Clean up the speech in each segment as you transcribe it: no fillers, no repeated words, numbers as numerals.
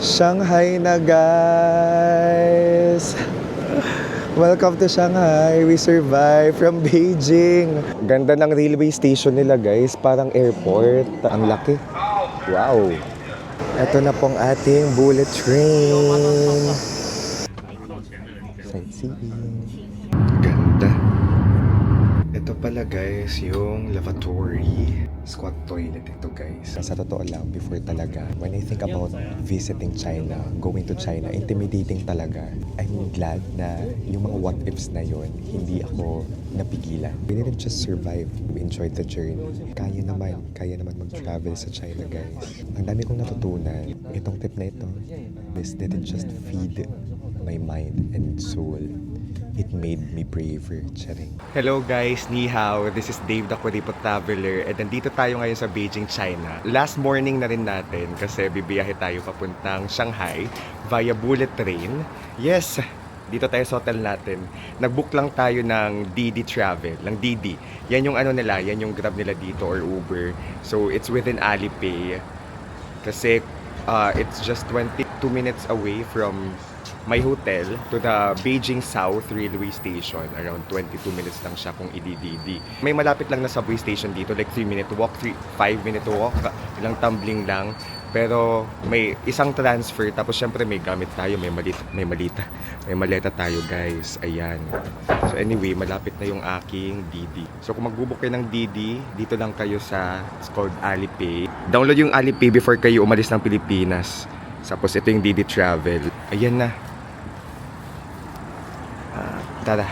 Shanghai na guys! Welcome to Shanghai! We survived from Beijing! Ganda ng railway station nila guys, parang airport. Ang laki. Wow! Ito na pong ating bullet train. Sightseeing. Ganda. Ito pala guys, yung lavatory. Squat toilet ito guys. Sa totoo lang, before talaga, when I think about visiting China, going to China, intimidating talaga. I'm glad na yung mga what ifs na yon hindi ako napigilan. We didn't just survive, we enjoyed the journey. Kaya naman mag-travel sa China guys. Ang dami kong natutunan. Itong trip na ito, this didn't just feed my mind and soul. It made me braver, charing. Hello guys, ni hao. This is Dave the Kuripot Traveler and nandito tayo ngayon sa Beijing, China. Last morning na rin natin kasi bibiyahe tayo papuntang Shanghai via bullet train. Yes, dito tayo sa hotel natin. Nag-book lang tayo ng DD Travel, ng DD. Yan yung ano nila, yan yung Grab nila dito or Uber. So it's within Alipay. Kasi it's just 22 minutes away from my hotel to the Beijing South Railway Station. Around 22 minutes lang siya kung i-DD. May malapit lang na subway station dito, like 3-minute walk, 5-minute walk, ilang tumbling lang. Pero may isang transfer, tapos syempre may gamit tayo, may maleta tayo guys. Ayan. So anyway, malapit na yung aking DD. So kung magbubook kayo ng DD, dito lang kayo sa, it's called Alipay. Download yung Alipay before kayo umalis ng Pilipinas. Tapos ito yung DD Travel. Ayan na. Tara.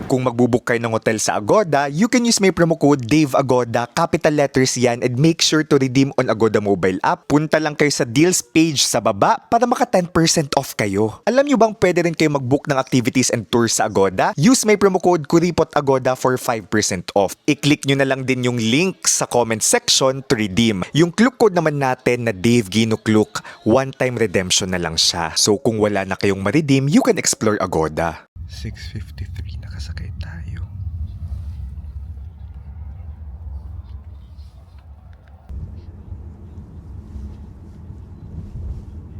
Kung magbubook kayo ng hotel sa Agoda, you can use my promo code DAVEAGODA, capital letters yan, and make sure to redeem on Agoda mobile app. Punta lang kayo sa deals page sa baba para maka 10% off kayo. Alam nyo bang pwede rin kayo magbook ng activities and tours sa Agoda? Use my promo code KURIPOTAGODA for 5% off. I-click nyo na lang din yung link sa comment section to redeem. Yung Klook code naman natin na Dave Gino Klook, one-time redemption na lang siya. So kung wala na kayong ma-redeem, you can explore Agoda. 6:53 nakasakay tayo.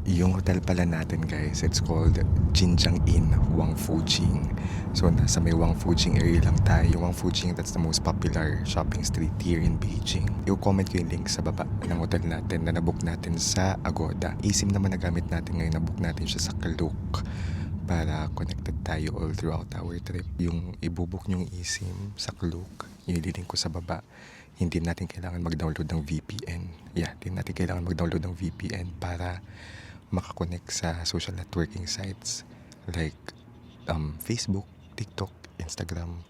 Yung hotel pala natin guys, it's called Jinjiang Inn, Wangfujing. So nasa may Wangfujing area lang tayo. Wangfujing, that's the most popular shopping street here in Beijing. I-comment ko yung link sa baba ng hotel natin na nabook natin sa Agoda. eSIM naman na gamit natin ngayon, nabook natin siya sa Klook para connected tayo all throughout our trip. Yung ibubuk nyong eSIM sa Klook, yung ililink ko sa baba, hindi natin kailangan mag-download ng VPN. Hindi natin kailangan mag-download ng VPN para makakonect sa social networking sites like Facebook, TikTok, Instagram.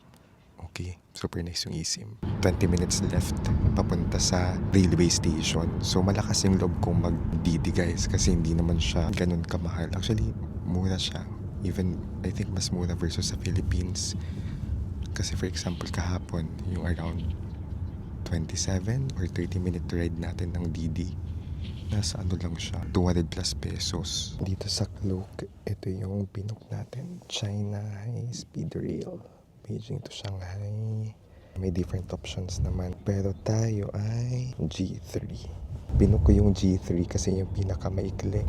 Okay, super nice yung eSIM. 20 minutes left papunta sa railway station. So malakas yung loob kong mag-DD guys kasi hindi naman siya ganun kamahal. Actually, mura siya. Even, I think mas mura versus sa Philippines. Kasi for example, kahapon, yung around 27 or 30 minute ride natin ng DD, nasa ano lang siya, 200 plus pesos. Dito sa Klook, ito yung pinook natin. China High Speed Rail. Beijing to Shanghai. May different options naman. Pero tayo ay G3. Pinook ko yung G3 kasi yung pinakamaikli.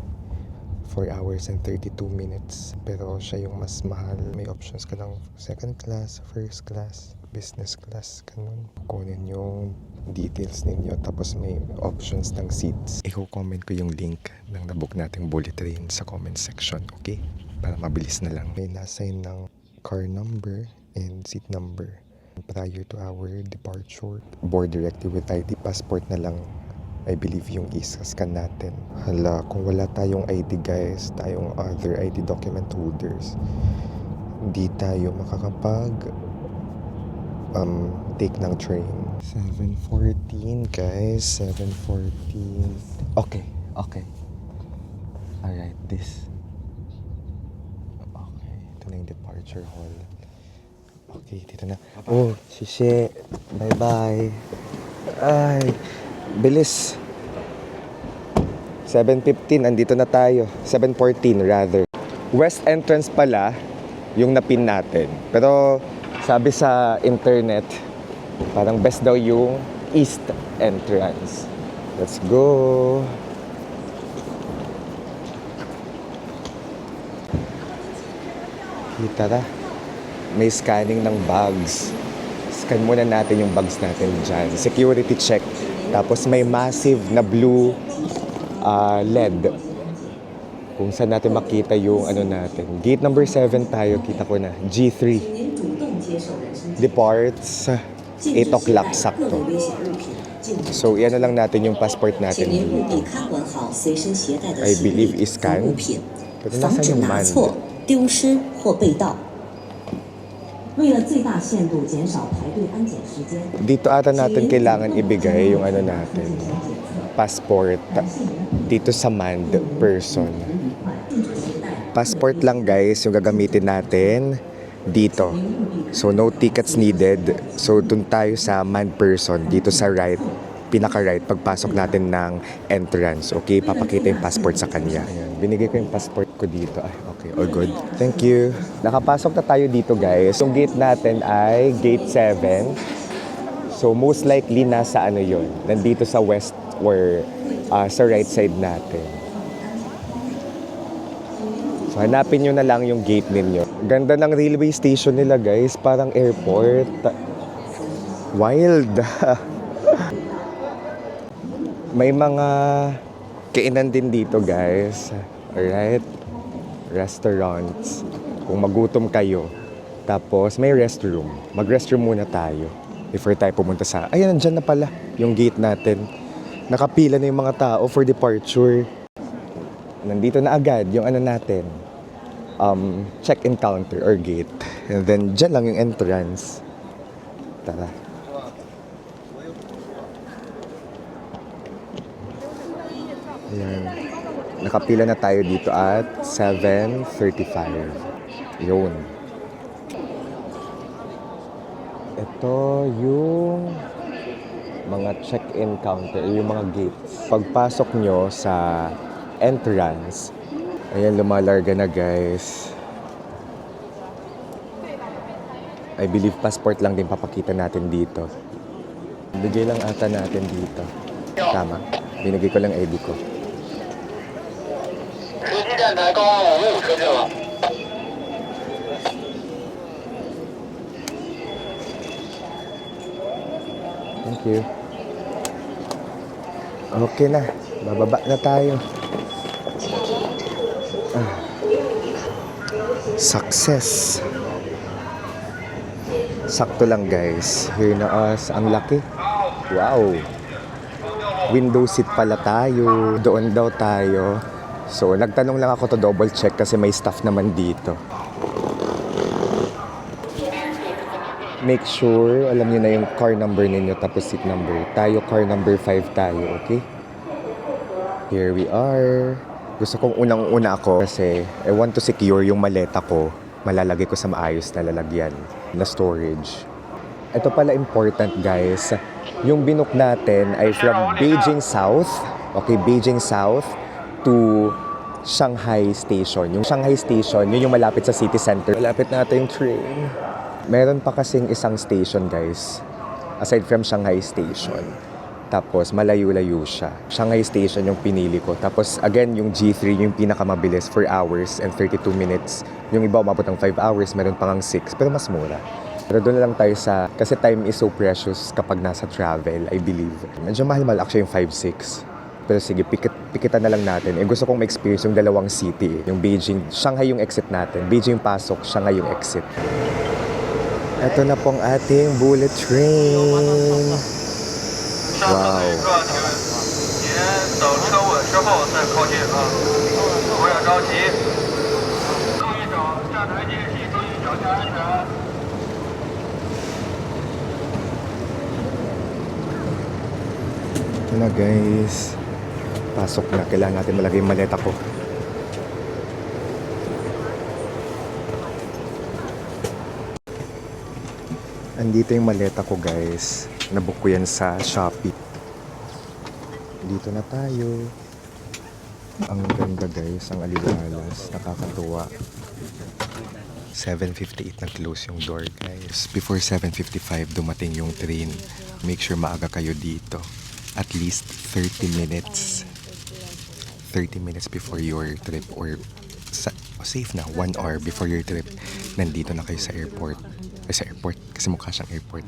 4 hours and 32 minutes. Pero siya yung mas mahal. May options ka ng second class, first class, business class, ganun. Kunin yung details ninyo. Tapos may options ng seats. I-comment ko yung link ng nabook nating bullet train sa comment section. Okay? Para mabilis na lang. May na-assign ng car number and seat number. Prior to our departure, board directly with ID, passport na lang. I believe yung isa-scan natin. Hala, kung wala tayong ID guys, tayong other ID document holders, hindi tayo makakapag take ng train. 7:14 guys, 7:14. Okay. Alright, this. Okay, ito na yung departure hall. Okay, dito na. Oh, shishi. Bye-bye. Ay, bilis. 7:15, andito na tayo. 7:14 rather. West entrance pala yung napin natin. Pero sabi sa internet, parang best daw yung east entrance. Let's go! Tara. May scanning ng bags. Scan muna natin yung bags natin dyan. Security check. Tapos may massive na blue LED. Kung saan natin makita yung ano natin. Gate number 7 tayo. Kita ko na. G3. Departs 8 o'clock sakto. So, iyan na lang natin yung passport natin dito. I believe is-scan. Pero nasa yung man? 丢失或被盗。为了最大限度减少排队安检时间， Dito ata natin kailangan ibigay yung ano natin, passport dito sa manned person. Passport lang guys yung gagamitin natin dito. So no tickets needed. So dun tayo sa manned person dito sa right, pinaka-right pagpasok natin ng entrance. Okay, papakita yung passport sa kanya. Ayan. Binigay ko yung passport ko dito. Ay, okay, all good. Thank you. Nakapasok na tayo dito guys. Yung gate natin ay gate 7. So most likely nasa ano yun, nandito sa west or sa right side natin. So hanapin nyo na lang yung gate ninyo. Ganda ng railway station nila guys, parang airport. Wild. May mga kainan din dito guys. Alright? Restaurants. Kung magutom kayo. Tapos may restroom. Mag-restroom muna tayo before tayo pumunta sa... Ayan, nandyan na pala yung gate natin. Nakapila na yung mga tao for departure. Nandito na agad yung ano natin. Check-in counter or gate. And then dyan lang yung entrance. Tara. Ayan. Nakapila na tayo dito at 7:35. Yun. Ito yung mga check-in counter, yung mga gates. Pagpasok nyo sa entrance, ayan, lumalarga na guys. I believe passport lang din papakita natin dito. Bigay lang ata natin dito. Tama. Binigay ko lang ID ko. Thank you. Okay na. Bababa na tayo. Success. Sakto lang guys. Here na us. Ang laki. Wow. Window seat pala tayo. Doon daw tayo. So, nagtanong lang ako to double check kasi may staff naman dito. Make sure, alam niyo na yung car number ninyo tapos seat number. Tayo car number 5 tayo, okay? Here we are. Gusto kong unang-una ako kasi I want to secure yung maleta ko. Malalagay ko sa maayos na lalagyan na storage. Ito pala important guys. Yung binook natin ay from Beijing South. Okay, Beijing South to Shanghai Station. Yung Shanghai Station, yun yung malapit sa city center. Malapit na ata yung train. Meron pa kasing isang station guys. Aside from Shanghai Station. Tapos malayo-layo siya. Shanghai Station yung pinili ko. Tapos again, yung G3 yung pinakamabilis 4 hours and 32 minutes. Yung iba umabot ng 5 hours, meron pang 6. Pero mas mura. Pero doon na lang tayo sa... Kasi time is so precious kapag nasa travel, I believe. Medyo mahal-mahal actually yung 5-6. Pero sige, pikitan na lang natin. Eh, gusto kong ma-experience yung dalawang city. Yung Beijing, Shanghai yung exit natin. Beijing pasok, Shanghai yung exit. Ito na pong ating bullet train. Wow. Ito na guys. Pasok na. Kailangan natin malagay yung maleta ko. Andito yung maleta ko guys. Nabook ko yan sa Shopee. Dito na tayo. Ang ganda guys. Ang aliwalas. Nakakatuwa. 7:58 nag-close yung door guys. Before 7:55 dumating yung train. Make sure maaga kayo dito. at least 30 minutes. 30 minutes before your trip or safe na 1 hour before your trip, nandito na kayo sa airport. Sa airport, kasi mukha siyang airport.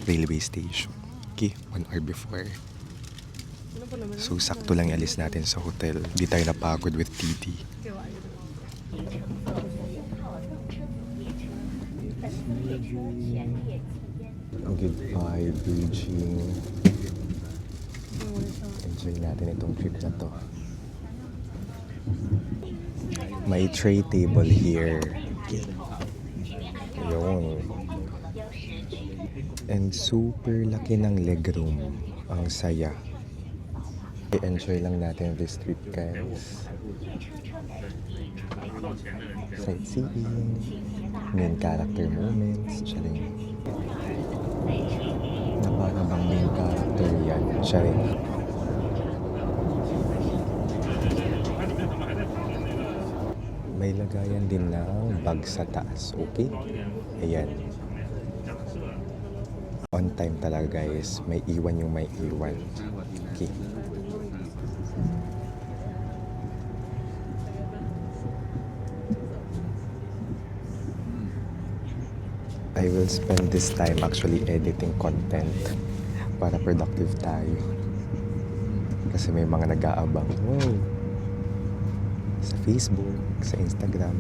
Railway station. Okay, 1 hour before. So, sakto lang alis natin sa hotel. Di tayo napagod with TT. Goodbye, Beijing. Enjoy natin itong trip na to. May tray table here. Ayun. And super laki ng legroom. Ang saya. I-enjoy lang natin this trip, guys. Sightseeing. Main character moments. Charing. Na para bang main character yan. Charing. May lagayan din ng bag sa taas, okay? Ayan. On time talaga, guys. May iwan yung may iwan. Okay. I will spend this time actually editing content para productive tayo. Kasi may mga nag-aabang. Wow! Sa Facebook, sa Instagram.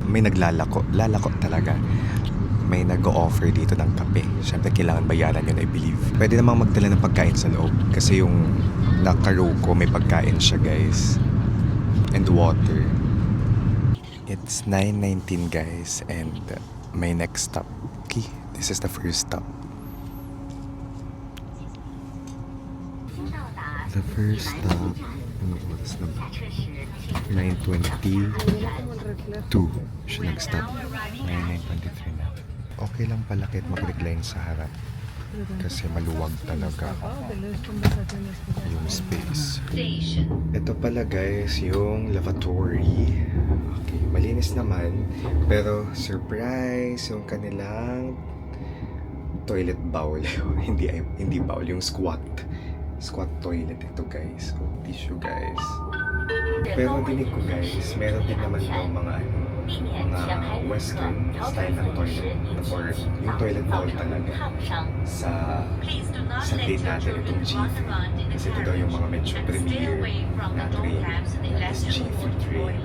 May naglalako. Lalako talaga. May nag-o-offer dito ng kape. Siyempre, kailangan bayaran yun, I believe. Pwede namang magdala ng pagkain sa loob. Kasi yung naka-row ko, may pagkain siya, guys. And water. It's 9:19, guys. And my next stop. Okay, this is the first stop. The first stop. Ano oras na ba? 9:22 siya nag-stop. 9:23 na. Okay lang pala kahit mag-recline sa harap. Kasi maluwag talaga yung space. Ito pala, guys, yung lavatory. Okay, malinis naman. Pero surprise, yung kanilang toilet bowl. hindi bowl, yung squat toilet ito, guys. So, tissue, guys. Pero dinig ko, guys, meron din naman yung mga western style ng toilet or yung toilet bowl talaga sa date natin itong G3 kasi ito daw yung mga medyo premier na tray. Tapos G3 tray.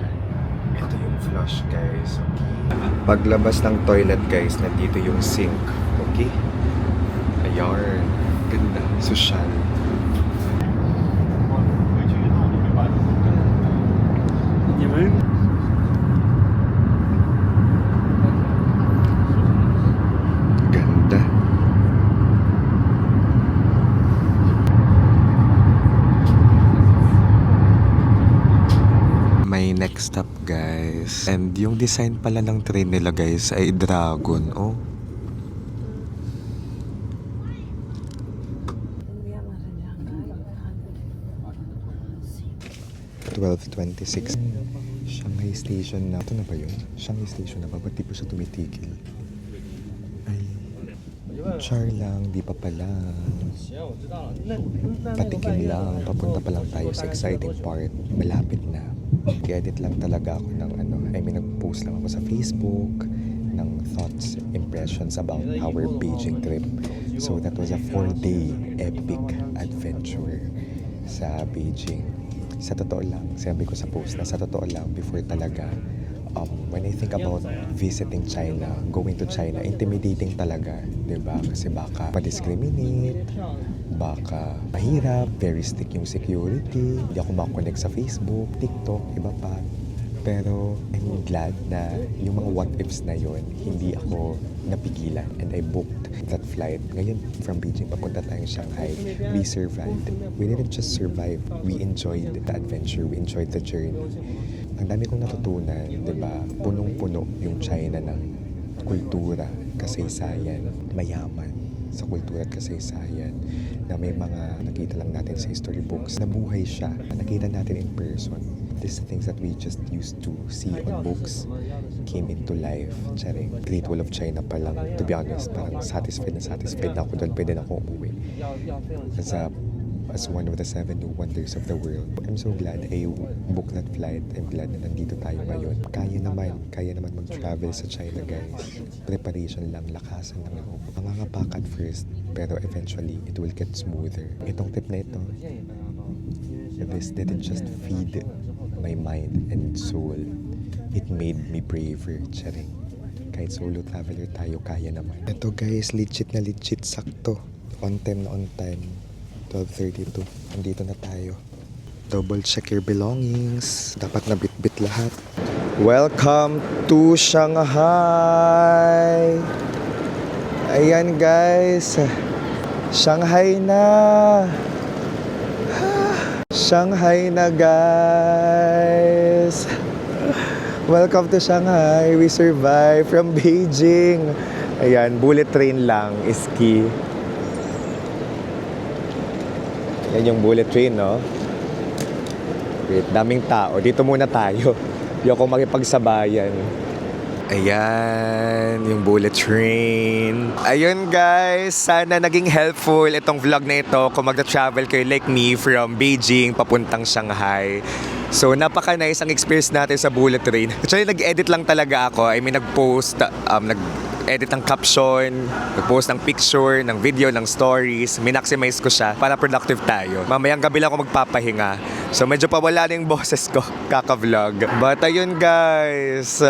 Ito yung flush, guys. Okay. Paglabas ng toilet, guys, nandito yung sink. Okay? Ayan. Ganda. Social. Ganda. May next stop, guys. And yung design pala ng train nila, guys, ay dragon. Oh. $12.26. Shanghai Station na. Ito na ba yun? Shanghai Station na ba? Ba't di pa siya tumitigil? Ay, char lang. Di pa pala. Patikim lang. Papunta pa lang tayo sa exciting part. Malapit na. I-edit lang talaga ako ng nag-post lang ako sa Facebook ng thoughts, impressions about our Beijing trip. So that was a 4-day epic adventure sa Beijing. Sa totoo lang, sabi ko sa post na sa totoo lang, before talaga, when I think about visiting China, going to China, intimidating talaga, diba? Kasi baka ma-discriminate, baka mahirap, very strict yung security, hindi ako makakonect sa Facebook, TikTok, iba pa. Pero I'm glad na yung mga what-ifs na yon hindi ako napigilan and I booked that flight. Ngayon, from Beijing, papunta tayong Shanghai. We survived. We didn't just survive. We enjoyed the adventure. We enjoyed the journey. Ang dami kong natutunan, di ba? Punong-puno yung China ng kultura, kasaysayan, mayaman sa kultura at kasaysayan na may mga nakita lang natin sa history books. Nabuhay siya. Nakita natin in person. these things that we just used to see on books came into life. Charing. Great Wall of China pa lang. To be honest, parang satisfied na ako doon. Pwede na ako umuwi. As one of the 7 new wonders of the world. I'm so glad I booked that flight. I'm glad na nandito tayo ngayon. Kaya naman mag-travel sa China, guys. Preparation lang, lakasan lang ako. Mangangapa at first, pero eventually, it will get smoother. Itong trip na ito, this didn't just feed my mind and soul. It made me braver, charing. Kahit solo traveler tayo, kaya naman. Ito guys, legit na legit, sakto. On time na on time. 12:32. Nandito na tayo. Double check your belongings. Dapat na bit-bit lahat. Welcome to Shanghai! Ayan guys. Shanghai na! Shanghai na guys! Welcome to Shanghai. We survived from Beijing. Ayan, bullet train lang is key. Yan yung bullet train, no? Wait, daming tao. Dito muna tayo. Ayoko makipagsabayan. Ayan, yung bullet train. Ayun guys, sana naging helpful itong vlog na ito kung magta-travel kayo like me from Beijing papuntang Shanghai. So, napaka-nice ang experience natin sa bullet train. Actually, nag-edit lang talaga ako. I mean, nag-post, nag-edit ng caption, nag-post ng picture, ng video, ng stories. Minaximize ko siya para productive tayo. Mamayang gabi lang ako magpapahinga. So, medyo pawala na yung boses ko, kaka-vlog. But ayun guys,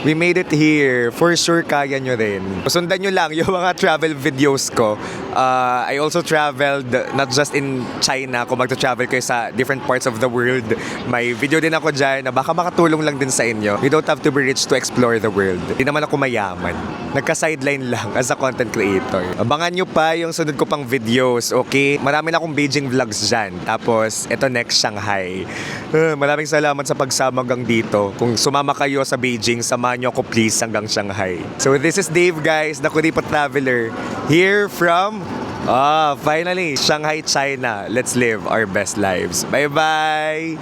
we made it here. For sure, kaya nyo rin. Sundan nyo lang yung mga travel videos ko. I also traveled not just in China, kung magta-travel kayo sa different parts of the world. May video din ako dyan na baka makatulong lang din sa inyo. You don't have to be rich to explore the world. Hindi naman ako mayaman. Nagka-sideline lang as a content creator. Abangan nyo pa yung sunod ko pang videos, okay? Marami na akong Beijing vlogs dyan. Tapos, ito next, Shanghai. Maraming salamat sa pagsama hanggang dito. Kung sumama kayo sa Beijing, samahan nyo ako please hanggang Shanghai. So, this is Dave guys, the Kuripa Traveler. Here from, finally, Shanghai, China. Let's live our best lives. Bye-bye!